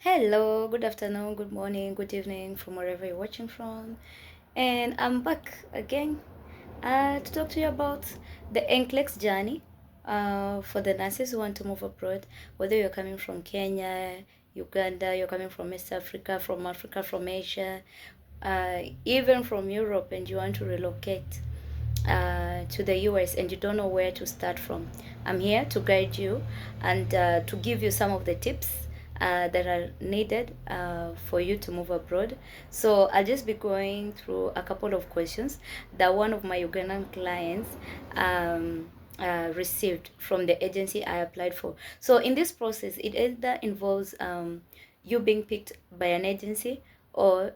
Hello, good afternoon, good morning, good evening from wherever you're watching from. And I'm back again to talk to you about the NCLEX journey for the nurses who want to move abroad, whether you're coming from Kenya, Uganda, you're coming from East Africa, from Asia, even from Europe, and you want to relocate to the US and you don't know where to start from. I'm here to guide you and to give you some of the tips that are needed for you to move abroad. So I'll just be going through a couple of questions that one of my Ugandan clients received from the agency I applied for. So in this process, it either involves you being picked by an agency or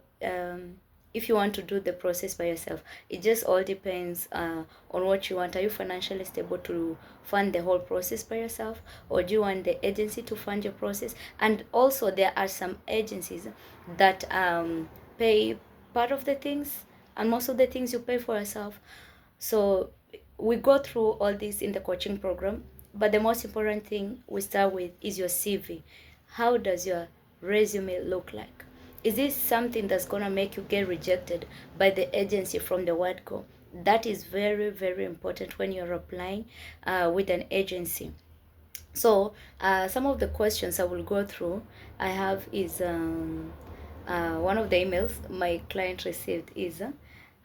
if you want to do the process by yourself. It just all depends on what you want. Are you financially stable to fund the whole process by yourself, or do you want the agency to fund your process? And also, there are some agencies that pay part of the things, and most of the things you pay for yourself. So we go through all this in the coaching program, but the most important thing we start with is your CV. How does your resume look like? Is this something that's gonna make you get rejected by the agency from the word go? That is very, very important when you're applying with an agency. So some of the questions I will go through I have is one of the emails my client received is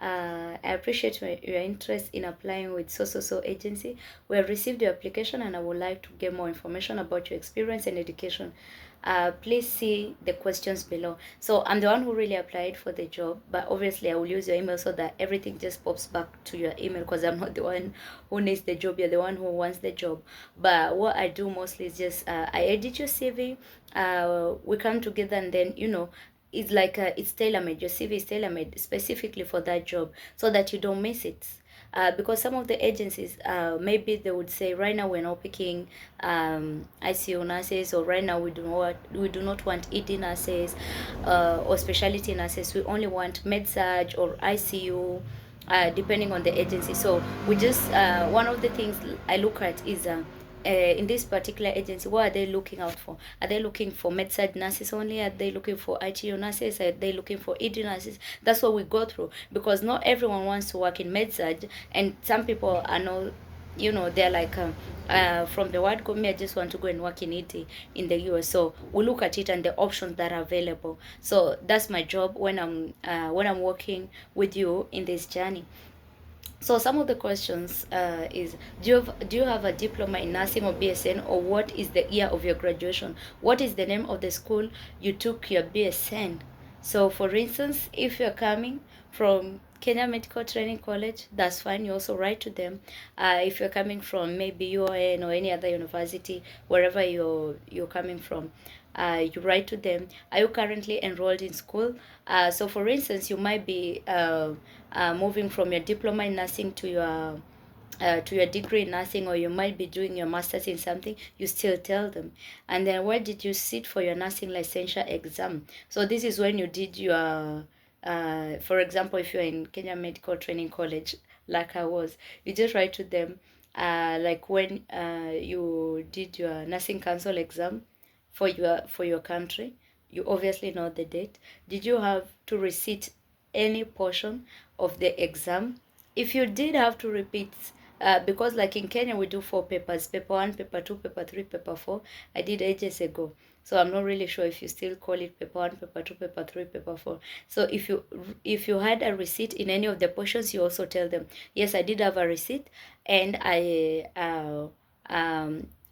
I appreciate your interest in applying with so agency. We have received your application and I would like to get more information about your experience and education. Please see the questions below. So I'm the one who really applied for the job, but obviously I will use your email so that everything just pops back to your email because I'm not the one who needs the job. You're the one who wants the job. But what I do mostly is just I edit your CV. We come together and then it's like it's tailor made. Your CV is tailor made specifically for that job so that you don't miss it. Because some of the agencies, maybe they would say, right now we're not picking ICU nurses, or right now we do not want ED nurses or specialty nurses. We only want med surg or ICU, depending on the agency. So we just one of the things I look at is in this particular agency, what are they looking out for? Are they looking for med-surg nurses only? Are they looking for ITU nurses? Are they looking for ED nurses? That's what we go through, because not everyone wants to work in med-surg, and some people are not, they're like, from the word go, me, I just want to go and work in ED in the US. So we look at it and the options that are available. So that's my job when I'm working with you in this journey. So some of the questions is, do you have a diploma in nursing or BSN, or what is the year of your graduation? What is the name of the school you took your BSN? So for instance, if you're coming from Kenya Medical Training College, that's fine. You also write to them. If you're coming from maybe UON or any other university, wherever you're coming from, you write to them. Are you currently enrolled in school? So for instance, you might be moving from your diploma in nursing to your degree in nursing, or you might be doing your master's in something. You still tell them. And then, where did you sit for your nursing licensure exam? So this is when you did your for example, if you're in Kenya Medical Training College, like I was, you just write to them, like when you did your nursing council exam for your country. You obviously know the date. Did you have to recite any portion of the exam? If you did have to repeat, because like in Kenya we do 4 papers: paper one, paper two, paper three, paper four. I did ages ago, so I'm not really sure if you still call it paper one, paper two, paper three, paper four. So if you had a receipt in any of the portions, you also tell them, yes, I did have a receipt, and I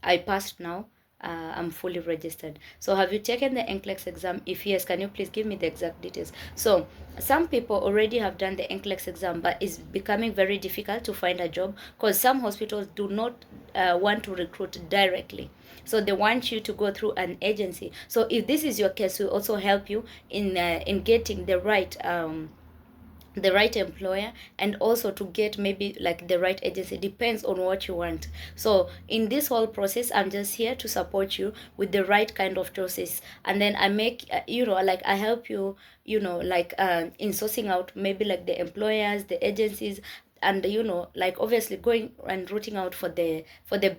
passed now. I'm fully registered. So have you taken the NCLEX exam? If yes, can you please give me the exact details? So some people already have done the NCLEX exam, but it's becoming very difficult to find a job because some hospitals do not want to recruit directly. So they want you to go through an agency. So if this is your case, we also help you in getting the right employer, and also to get maybe like the right agency. Depends on what you want. So in this whole process, I'm just here to support you with the right kind of process, and then I make like I help you, like in sourcing out maybe like the employers, the agencies, and like obviously going and rooting out for the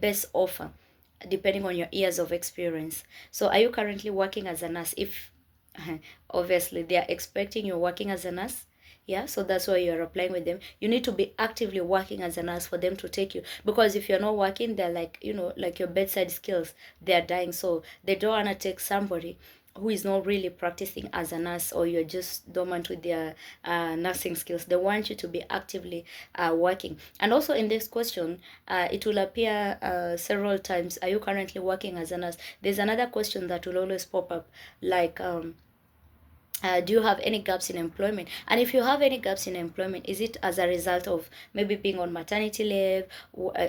best offer. depending on your years of experience. So are you currently working as a nurse? If obviously they are expecting you're working as a nurse, yeah, so that's why you're applying with them. You need to be actively working as a nurse for them to take you, because if you're not working, they're like, you know, like your bedside skills, they're dying. So they don't want to take somebody who is not really practicing as a nurse, or you're just dormant with their nursing skills. They want you to be actively working. And also in this question, it will appear several times, are you currently working as a nurse? There's another question that will always pop up, like do you have any gaps in employment? And if you have any gaps in employment, is it as a result of maybe being on maternity leave?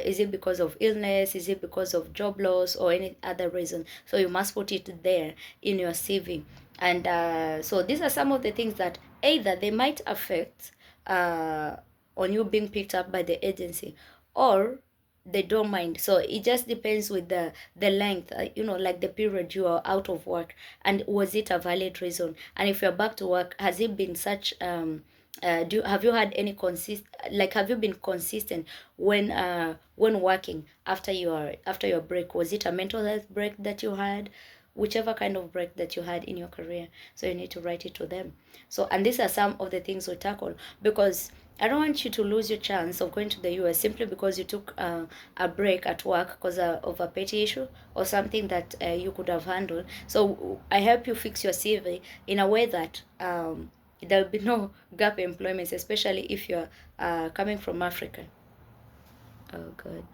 Is it because of illness? Is it because of job loss or any other reason? So you must put it there in your CV. And so these are some of the things that either they might affect uh, on you being picked up by the agency, or they don't mind. So it just depends with the length, you know, like the period you are out of work, and was it a valid reason? And if you're back to work, has it been such have you had any have you been consistent when working after your break? Was it a mental health break that you had? Whichever kind of break that you had in your career, so you need to write it to them. So, and these are some of the things we tackle, because I don't want you to lose your chance of going to the US simply because you took a break at work because of a petty issue or something that you could have handled. So I help you fix your CV in a way that there'll be no gap employments, especially if you're coming from Africa. Oh, God.